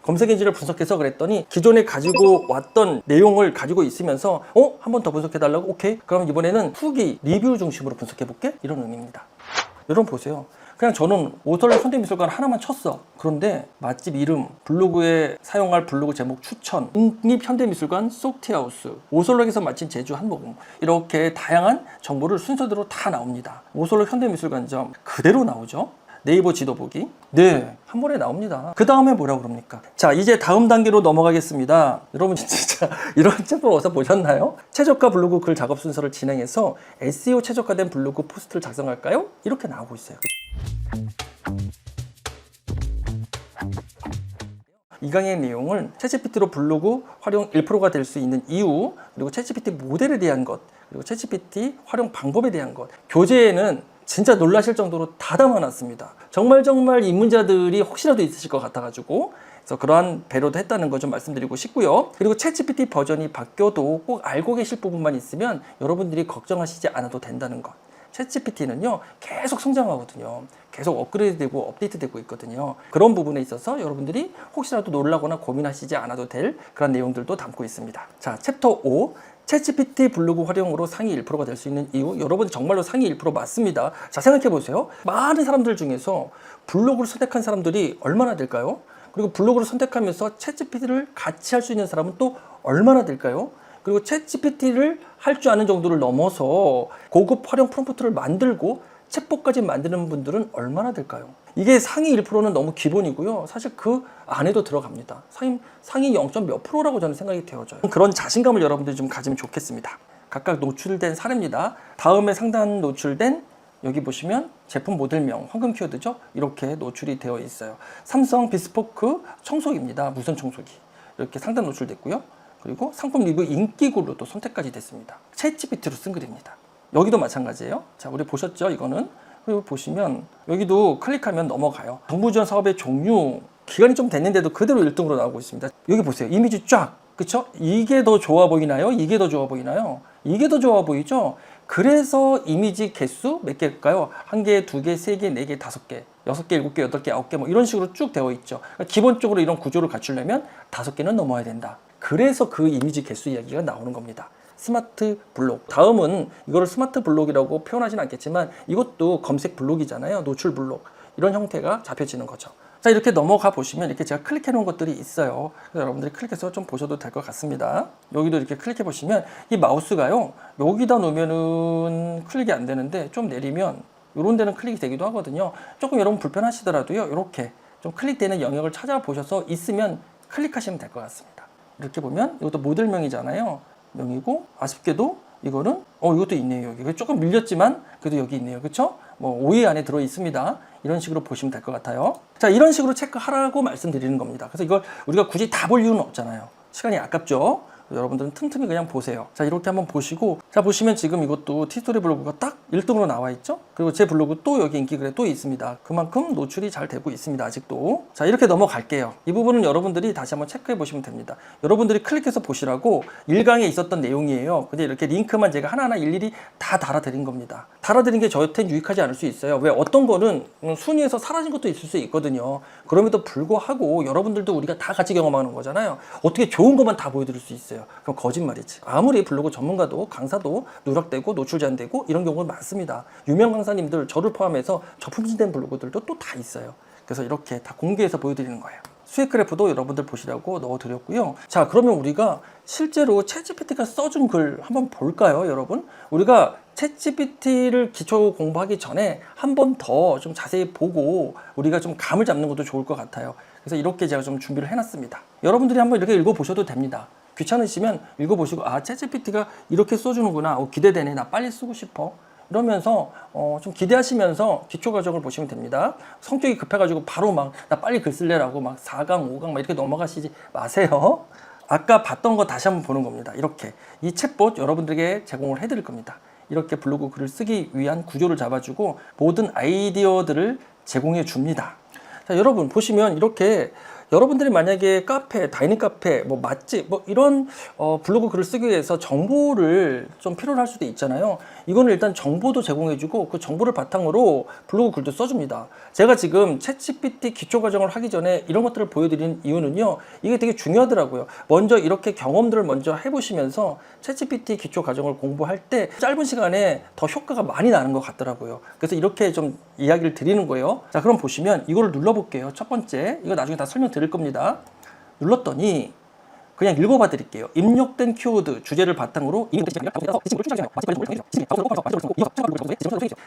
검색 엔진을 분석해서 그랬더니 기존에 가지고 왔던 내용을 가지고 있으면서 한 번 더 분석해 달라고? 오케이. 그럼 이번에는 후기 리뷰 중심으로 분석해 볼게. 이런 의미입니다. 여러분 보세요. 그냥 저는 오설록 현대미술관 하나만 쳤어. 그런데 맛집 이름, 블로그에 사용할 블로그 제목 추천, 국립현대미술관 소프트하우스, 오설록에서 마친 제주 한복음, 이렇게 다양한 정보를 순서대로 다 나옵니다. 오설록 현대미술관점 그대로 나오죠. 네이버 지도 보기. 네, 한 번에 나옵니다. 그 다음에 뭐라고 그럽니까? 자, 이제 다음 단계로 넘어가겠습니다. 여러분 진짜 이런 첩보 어디서 보셨나요? 최저가 블로그 글 작업 순서를 진행해서 SEO 최저가된 블로그 포스트를 작성할까요? 이렇게 나오고 있어요. 이 강의 내용은 챗GPT로 블로그 활용 1%가 될 수 있는 이유, 그리고 챗GPT 모델에 대한 것, 그리고 챗GPT 활용 방법에 대한 것, 교재에는 진짜 놀라실 정도로 다 담아놨습니다. 정말 입문자들이 혹시라도 있으실 것 같아가지고 그래서 그러한 배려도 했다는 거 좀 말씀드리고 싶고요. 그리고 챗GPT 버전이 바뀌어도 꼭 알고 계실 부분만 있으면 여러분들이 걱정하시지 않아도 된다는 것. 챗GPT는요 계속 성장하거든요. 계속 업그레이드되고 업데이트되고 있거든요. 그런 부분에 있어서 여러분들이 혹시라도 놀라거나 고민하시지 않아도 될 그런 내용들도 담고 있습니다. 자, 챕터 5 챗GPT 블로그 활용으로 상위 1%가 될 수 있는 이유. 여러분 정말로 상위 1% 맞습니다. 자, 생각해 보세요. 많은 사람들 중에서 블로그를 선택한 사람들이 얼마나 될까요? 그리고 블로그를 선택하면서 챗GPT를 같이 할 수 있는 사람은 또 얼마나 될까요? 그리고 챗GPT를 할 줄 아는 정도를 넘어서 고급 활용 프롬프트를 만들고 챗봇까지 만드는 분들은 얼마나 될까요? 이게 상위 1%는 너무 기본이고요. 사실 그 안에도 들어갑니다. 상위 0. 몇 프로라고 저는 생각이 되어져요. 그런 자신감을 여러분들이 좀 가지면 좋겠습니다. 각각 노출된 사례입니다. 다음에 상단 노출된 여기 보시면 제품 모델명, 황금 키워드죠? 이렇게 노출이 되어 있어요. 삼성 비스포크 청소기입니다. 무선 청소기. 이렇게 상단 노출됐고요. 그리고 상품 리뷰 인기글로 또 선택까지 됐습니다. 챗GPT로 쓴 글입니다. 여기도 마찬가지예요. 자, 우리 보셨죠? 이거는. 그리고 보시면 여기도 클릭하면 넘어가요. 정부 지원 사업의 종류, 기간이 좀 됐는데도 그대로 1등으로 나오고 있습니다. 여기 보세요. 이미지 쫙. 그쵸? 이게 더 좋아 보이나요? 이게 더 좋아 보이나요? 이게 더 좋아 보이죠? 그래서 이미지 개수 몇 개일까요? 1개, 2개, 3개, 4개, 5개, 6개, 7개, 8개, 9개 뭐 이런 식으로 쭉 되어 있죠. 그러니까 기본적으로 이런 구조를 갖추려면 5개는 넘어야 된다. 그래서 그 이미지 개수 이야기가 나오는 겁니다. 스마트 블록. 다음은 이거를 스마트 블록이라고 표현하진 않겠지만 이것도 검색 블록이잖아요. 노출 블록. 이런 형태가 잡혀지는 거죠. 자, 이렇게 넘어가 보시면 이렇게 제가 클릭해 놓은 것들이 있어요. 그래서 여러분들이 클릭해서 좀 보셔도 될 것 같습니다. 여기도 이렇게 클릭해 보시면 이 마우스가요. 여기다 놓으면은 클릭이 안 되는데 좀 내리면 이런 데는 클릭이 되기도 하거든요. 조금 여러분 불편하시더라도요. 이렇게 좀 클릭되는 영역을 찾아보셔서 있으면 클릭하시면 될 것 같습니다. 이렇게 보면 이것도 모델명이잖아요. 명이고 아쉽게도 이거는 이것도 있네요. 여기 조금 밀렸지만 그래도 여기 있네요. 그렇죠? 뭐 5위 안에 들어 있습니다. 이런 식으로 보시면 될 것 같아요. 자, 이런 식으로 체크하라고 말씀드리는 겁니다. 그래서 이걸 우리가 굳이 다 볼 이유는 없잖아요. 시간이 아깝죠. 여러분들은 틈틈이 그냥 보세요. 자, 이렇게 한번 보시고, 자, 보시면 지금 이것도 티스토리 블로그가 딱 1등으로 나와 있죠. 그리고 제 블로그 또 여기 인기글에 또 있습니다. 그만큼 노출이 잘 되고 있습니다. 아직도. 자, 이렇게 넘어갈게요. 이 부분은 여러분들이 다시 한번 체크해 보시면 됩니다. 여러분들이 클릭해서 보시라고 1강에 있었던 내용이에요. 근데 이렇게 링크만 제가 하나하나 일일이 다 달아드린 겁니다. 달아드린 게 저한테는 유익하지 않을 수 있어요. 왜? 어떤 거는 순위에서 사라진 것도 있을 수 있거든요. 그럼에도 불구하고 여러분들도 우리가 다 같이 경험하는 거잖아요. 어떻게 좋은 것만 다 보여드릴 수 있어요? 그럼 거짓말이지. 아무리 블로그 전문가도 강사도 누락되고 노출 제한되고 이런 경우가 많습니다. 유명 강사님들 저를 포함해서 저품질된 블로그들도 또 다 있어요. 그래서 이렇게 다 공개해서 보여드리는 거예요. 수익 그래프도 여러분들 보시라고 넣어드렸고요. 자, 그러면 우리가 실제로 챗GPT가 써준 글 한번 볼까요, 여러분? 우리가 챗GPT를 기초 공부하기 전에 한 번 더 좀 자세히 보고 우리가 좀 감을 잡는 것도 좋을 것 같아요. 그래서 이렇게 제가 좀 준비를 해놨습니다. 여러분들이 한번 이렇게 읽어보셔도 됩니다. 귀찮으시면 읽어보시고 챗GPT가 이렇게 써주는구나. 기대되네. 나 빨리 쓰고 싶어. 이러면서 좀 기대하시면서 기초 과정을 보시면 됩니다. 성격이 급해가지고 바로 막 나 빨리 글 쓸래라고 막 4강, 5강 막 이렇게 넘어가시지 마세요. 아까 봤던 거 다시 한번 보는 겁니다. 이렇게 이 챗봇 여러분들에게 제공을 해드릴 겁니다. 이렇게 블로그 글을 쓰기 위한 구조를 잡아주고 모든 아이디어들을 제공해 줍니다. 자, 여러분 보시면 이렇게 여러분들이 만약에 카페, 다이닝 카페, 뭐 맛집, 뭐 이런 블로그 글을 쓰기 위해서 정보를 좀 필요로 할 수도 있잖아요. 이거는 일단 정보도 제공해주고 그 정보를 바탕으로 블로그 글도 써줍니다. 제가 지금 챗GPT 기초 과정을 하기 전에 이런 것들을 보여드리는 이유는요. 이게 되게 중요하더라고요. 먼저 이렇게 경험들을 먼저 해보시면서 챗GPT 기초 과정을 공부할 때 짧은 시간에 더 효과가 많이 나는 것 같더라고요. 그래서 이렇게 좀 이야기를 드리는 거예요. 자, 그럼 보시면 이거를 눌러볼게요. 첫 번째, 이거 나중에 다 설명드릴 겁니다. 눌렀더니 그냥 읽어봐 드릴게요. 입력된 키워드 주제를 바탕으로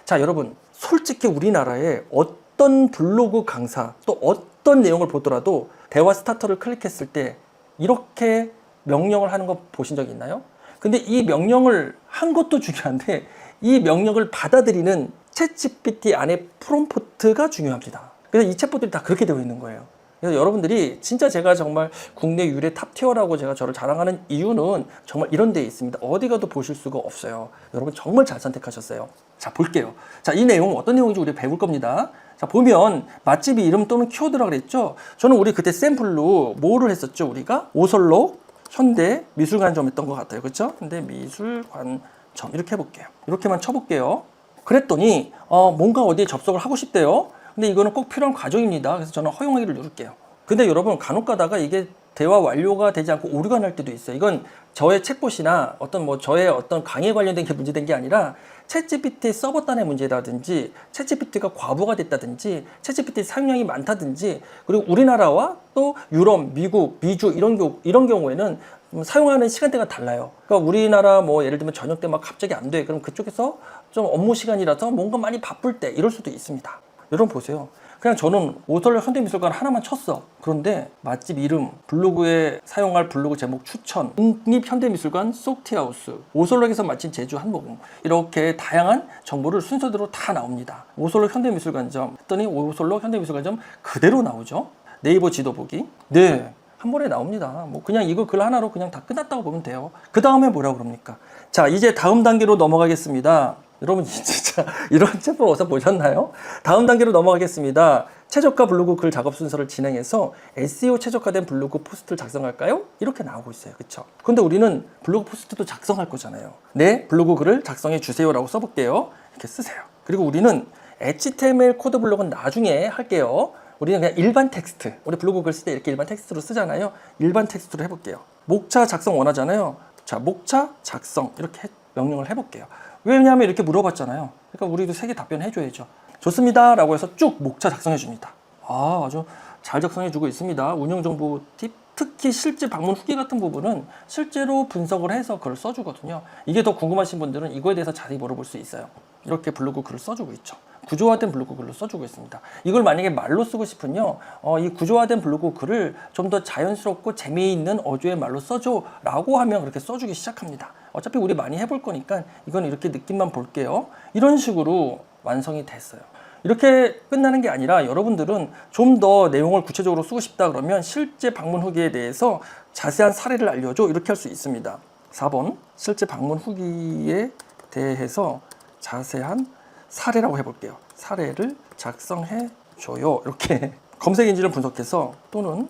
자, 여러분 솔직히 우리나라에 어떤 블로그 강사 또 어떤 내용을 보더라도 대화 스타터를 클릭했을 때 이렇게 명령을 하는 거 보신 적 있나요? 근데 이 명령을 한 것도 중요한데 이 명령을 받아들이는 챗GPT 안에 프롬프트가 중요합니다. 그래서 이 챗봇들이 다 그렇게 되어 있는 거예요. 그래서 여러분들이 진짜 제가 정말 국내 유례 탑티어라고 제가 저를 자랑하는 이유는 정말 이런 데에 있습니다. 어디 가도 보실 수가 없어요. 여러분 정말 잘 선택하셨어요. 자, 볼게요. 자, 이 내용 어떤 내용인지 우리 배울 겁니다. 자, 보면 맛집 이름 또는 키워드라고 그랬죠. 저는 우리 그때 샘플로 뭐를 했었죠? 우리가 오설록 현대 미술관점 했던 것 같아요. 그렇죠? 현대 미술관점 이렇게 해볼게요. 이렇게만 쳐볼게요. 그랬더니 뭔가 어디에 접속을 하고 싶대요. 근데 이거는 꼭 필요한 과정입니다. 그래서 저는 허용하기를 누를게요. 근데 여러분 간혹 가다가 이게 대화 완료가 되지 않고 오류가 날 때도 있어요. 이건 저의 챗봇이나 저의 어떤 강의에 관련된 게 문제된 게 아니라 챗GPT 서버단의 문제라든지 챗GPT가 과부가 됐다든지 챗GPT 사용량이 많다든지 그리고 우리나라와 또 유럽, 미국, 미주 이런 경우에는 사용하는 시간대가 달라요. 그러니까 우리나라 뭐 예를 들면 저녁 때 막 갑자기 안 돼. 그럼 그쪽에서 좀 업무 시간이라서 뭔가 많이 바쁠 때 이럴 수도 있습니다. 여러분 보세요. 그냥 저는 오설록 현대미술관 하나만 쳤어. 그런데 맛집 이름, 블로그에 사용할 블로그 제목 추천, 국립현대미술관 소티하우스, 오설록에서 마친 제주 한복음 이렇게 다양한 정보를 순서대로 다 나옵니다. 오설록 현대미술관점 했더니 오설록 현대미술관점 그대로 나오죠. 네이버 지도 보기. 네. 한 번에 나옵니다. 뭐 그냥 이거 글 하나로 그냥 다 끝났다고 보면 돼요. 그 다음에 뭐라고 그럽니까? 자, 이제 다음 단계로 넘어가겠습니다. 여러분 진짜 이런 챗봇 어디서 보셨나요? 다음 단계로 넘어가겠습니다. 최저가 블로그 글 작업 순서를 진행해서 SEO 최적화된 블로그 포스트를 작성할까요? 이렇게 나오고 있어요. 그렇죠? 근데 우리는 블로그 포스트도 작성할 거잖아요. 네, 블로그 글을 작성해 주세요라고 써볼게요. 이렇게 쓰세요. 그리고 우리는 HTML 코드 블록은 나중에 할게요. 우리는 그냥 일반 텍스트, 우리 블로그 글 쓸 때 이렇게 일반 텍스트로 쓰잖아요. 일반 텍스트로 해볼게요. 목차 작성 원하잖아요. 자, 목차 작성 이렇게 명령을 해볼게요. 왜냐하면 이렇게 물어봤잖아요. 그러니까 우리도 3개 답변해줘야죠. 좋습니다 라고 해서 쭉 목차 작성해 줍니다. 아주 잘 작성해 주고 있습니다. 운영정보 팁, 특히 실제 방문 후기 같은 부분은 실제로 분석을 해서 글을 써주거든요. 이게 더 궁금하신 분들은 이거에 대해서 자세히 물어볼 수 있어요. 이렇게 블로그 글을 써주고 있죠. 구조화된 블로그 글로 써주고 있습니다. 이걸 만약에 말로 쓰고 싶으면요, 이 구조화된 블로그 글을 좀 더 자연스럽고 재미있는 어조의 말로 써줘 라고 하면 그렇게 써주기 시작합니다. 어차피 우리 많이 해볼 거니까 이건 이렇게 느낌만 볼게요. 이런 식으로 완성이 됐어요. 이렇게 끝나는 게 아니라 여러분들은 좀 더 내용을 구체적으로 쓰고 싶다 그러면 실제 방문 후기에 대해서 자세한 사례를 알려줘 이렇게 할 수 있습니다. 4번 실제 방문 후기에 대해서 자세한 사례라고 해볼게요. 사례를 작성해 줘요. 이렇게 검색 엔진을 분석해서 또는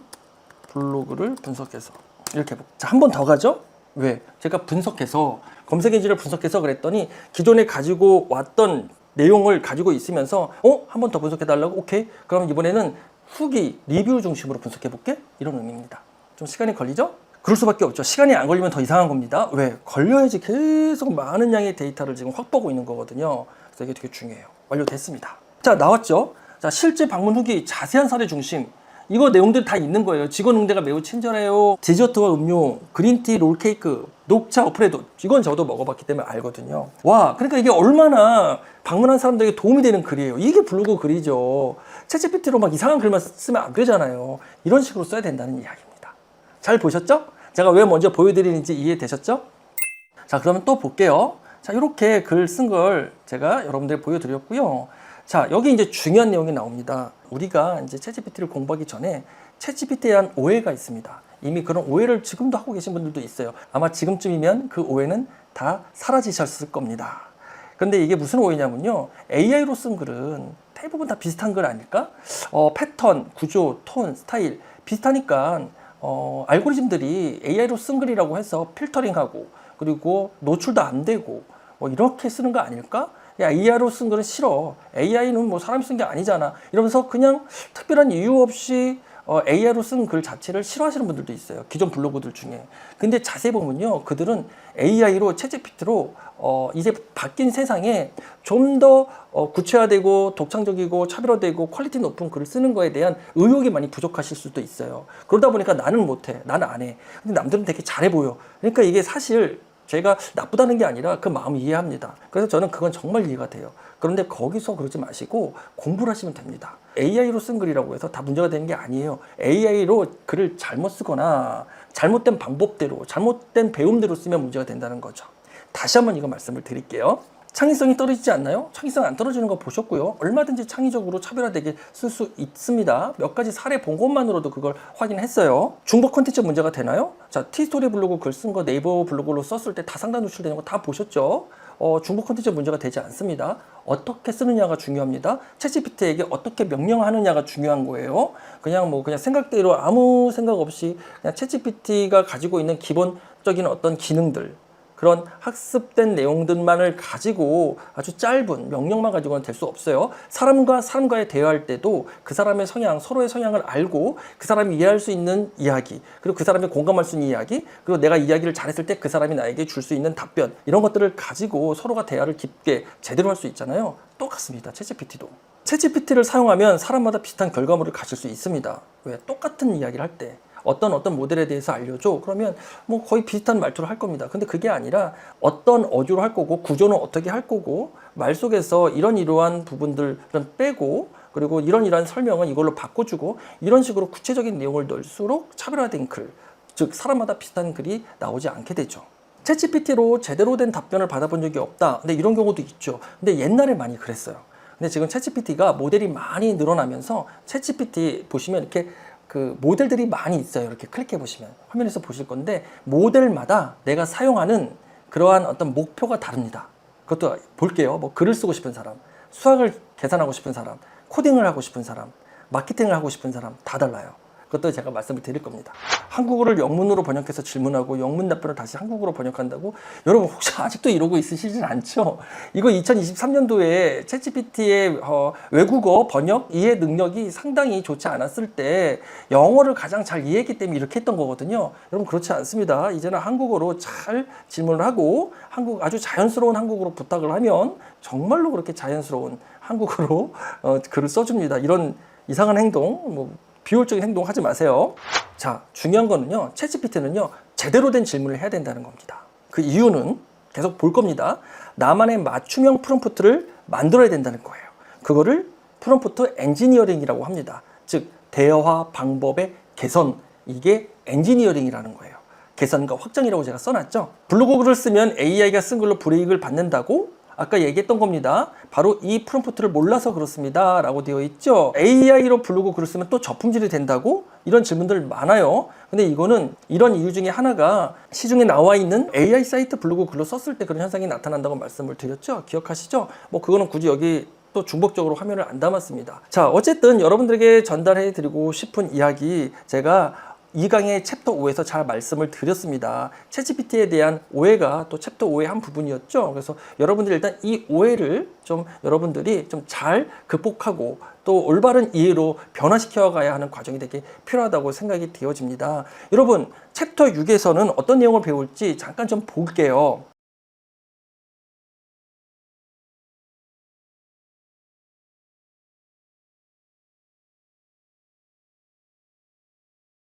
블로그를 분석해서 이렇게 해볼게요. 자, 한 번 더 가죠? 왜? 제가 분석해서 검색 엔진을 분석해서 그랬더니 기존에 가지고 왔던 내용을 가지고 있으면서 한 번 더 분석해 달라고? 오케이. 그럼 이번에는 후기, 리뷰 중심으로 분석해 볼게? 이런 의미입니다. 좀 시간이 걸리죠? 그럴 수밖에 없죠. 시간이 안 걸리면 더 이상한 겁니다. 왜? 걸려야지 계속 많은 양의 데이터를 지금 확보하고 있는 거거든요. 그래서 이게 되게 중요해요. 완료됐습니다. 자, 나왔죠? 자, 실제 방문 후기 자세한 사례 중심. 이거 내용들 다 있는 거예요. 직원 응대가 매우 친절해요. 디저트와 음료, 그린티 롤케이크, 녹차 어프레도. 이건 저도 먹어봤기 때문에 알거든요. 와, 그러니까 이게 얼마나 방문한 사람들에게 도움이 되는 글이에요. 이게 블로그 글이죠. 챗GPT로 막 이상한 글만 쓰면 안 되잖아요. 이런 식으로 써야 된다는 이야기입니다. 잘 보셨죠? 제가 왜 먼저 보여드리는지 이해되셨죠? 자, 그러면 또 볼게요. 자, 이렇게 글 쓴 걸 제가 여러분들 보여드렸고요. 자, 여기 이제 중요한 내용이 나옵니다. 우리가 이제 챗GPT를 공부하기 전에 챗GPT에 대한 오해가 있습니다. 이미 그런 오해를 지금도 하고 계신 분들도 있어요. 아마 지금쯤이면 그 오해는 다 사라지셨을 겁니다. 근데 이게 무슨 오해냐면요. AI로 쓴 글은 대부분 다 비슷한 글 아닐까? 패턴, 구조, 톤, 스타일 비슷하니까 알고리즘들이 AI로 쓴 글이라고 해서 필터링하고 그리고 노출도 안 되고 뭐 이렇게 쓰는 거 아닐까? 야, AI로 쓴 글은 싫어. AI는 뭐 사람이 쓴 게 아니잖아. 이러면서 그냥 특별한 이유 없이 AI로 쓴 글 자체를 싫어하시는 분들도 있어요. 기존 블로거들 중에. 근데 자세히 보면요. 그들은 AI로 챗GPT로 이제 바뀐 세상에 좀 더 구체화되고 독창적이고 차별화되고 퀄리티 높은 글을 쓰는 거에 대한 의욕이 많이 부족하실 수도 있어요. 그러다 보니까 나는 못해. 나는 안 해. 근데 남들은 되게 잘해 보여. 그러니까 이게 사실 제가 나쁘다는 게 아니라 그 마음 이해합니다. 그래서 저는 그건 정말 이해가 돼요. 그런데 거기서 그러지 마시고 공부를 하시면 됩니다. AI로 쓴 글이라고 해서 다 문제가 되는 게 아니에요. AI로 글을 잘못 쓰거나 잘못된 방법대로 잘못된 배움대로 쓰면 문제가 된다는 거죠. 다시 한번 이거 말씀을 드릴게요. 창의성이 떨어지지 않나요? 창의성 안 떨어지는 거 보셨고요. 얼마든지 창의적으로 차별화되게 쓸 수 있습니다. 몇 가지 사례 본 것만으로도 그걸 확인했어요. 중복 콘텐츠 문제가 되나요? 자, 티스토리 블로그 글 쓴 거 네이버 블로그로 썼을 때 다상단 노출되는 거 다 보셨죠? 중복 콘텐츠 문제가 되지 않습니다. 어떻게 쓰느냐가 중요합니다. 챗GPT에게 어떻게 명령하느냐가 중요한 거예요. 그냥 생각대로 아무 생각 없이 그냥 챗GPT가 가지고 있는 기본적인 어떤 기능들, 그런 학습된 내용들만을 가지고 아주 짧은 명령만 가지고는 될 수 없어요. 사람과 사람과의 대화할 때도 그 사람의 성향, 서로의 성향을 알고 그 사람이 이해할 수 있는 이야기, 그리고 그 사람이 공감할 수 있는 이야기, 그리고 내가 이야기를 잘했을 때 그 사람이 나에게 줄 수 있는 답변, 이런 것들을 가지고 서로가 대화를 깊게 제대로 할 수 있잖아요. 똑같습니다. 챗GPT도. 챗GPT를 사용하면 사람마다 비슷한 결과물을 가질 수 있습니다. 왜? 똑같은 이야기를 할 때. 어떤 모델에 대해서 알려줘. 그러면 뭐 거의 비슷한 말투를 할 겁니다. 근데 그게 아니라 어떤 어조로 할 거고 구조는 어떻게 할 거고 말 속에서 이러한 부분들은 빼고 그리고 이러한 설명은 이걸로 바꿔주고 이런 식으로 구체적인 내용을 넣을수록 차별화된 글, 즉 사람마다 비슷한 글이 나오지 않게 되죠. 챗GPT로 제대로 된 답변을 받아본 적이 없다. 근데 이런 경우도 있죠. 근데 옛날에 많이 그랬어요. 근데 지금 챗GPT가 모델이 많이 늘어나면서 챗GPT 보시면 이렇게 그 모델들이 많이 있어요. 이렇게 클릭해 보시면 화면에서 보실 건데 모델마다 내가 사용하는 그러한 어떤 목표가 다릅니다. 그것도 볼게요. 뭐 글을 쓰고 싶은 사람, 수학을 계산하고 싶은 사람, 코딩을 하고 싶은 사람, 마케팅을 하고 싶은 사람 다 달라요. 그것도 제가 말씀을 드릴 겁니다. 한국어를 영문으로 번역해서 질문하고 영문 답변을 다시 한국어로 번역한다고? 여러분 혹시 아직도 이러고 있으시진 않죠? 이거 2023년도에 챗GPT의 외국어 번역 이해 능력이 상당히 좋지 않았을 때 영어를 가장 잘 이해했기 때문에 이렇게 했던 거거든요. 여러분 그렇지 않습니다. 이제는 한국어로 잘 질문을 하고 아주 자연스러운 한국어로 부탁을 하면 정말로 그렇게 자연스러운 한국어로 글을 써줍니다. 이런 이상한 행동, 비효율적인 행동 하지 마세요. 자, 중요한 거는요, 챗GPT는요, 제대로 된 질문을 해야 된다는 겁니다. 그 이유는 계속 볼 겁니다. 나만의 맞춤형 프롬프트를 만들어야 된다는 거예요. 그거를 프롬프트 엔지니어링이라고 합니다. 즉, 대화 방법의 개선, 이게 엔지니어링이라는 거예요. 개선과 확장이라고 제가 써놨죠. 블로그 글을 쓰면 AI가 쓴 글로 불이익을 받는다고? 아까 얘기했던 겁니다. 바로 이 프롬프트를 몰라서 그렇습니다 라고 되어 있죠. AI로 블로그 글을 쓰면 또 저품질이 된다고? 이런 질문들 많아요. 근데 이거는 이런 이유 중에 하나가 시중에 나와 있는 AI 사이트 블로그 글로 썼을 때 그런 현상이 나타난다고 말씀을 드렸죠. 기억하시죠? 그거는 굳이 여기 또 중복적으로 화면을 안 담았습니다. 자, 어쨌든 여러분들에게 전달해 드리고 싶은 이야기, 제가 이 강의 챕터 5에서 잘 말씀을 드렸습니다. 챗GPT에 대한 오해가 또 챕터 5의 한 부분이었죠. 그래서 여러분들이 일단 이 오해를 여러분들이 좀 잘 극복하고 또 올바른 이해로 변화시켜 가야 하는 과정이 되게 필요하다고 생각이 되어집니다. 여러분, 챕터 6에서는 어떤 내용을 배울지 잠깐 좀 볼게요.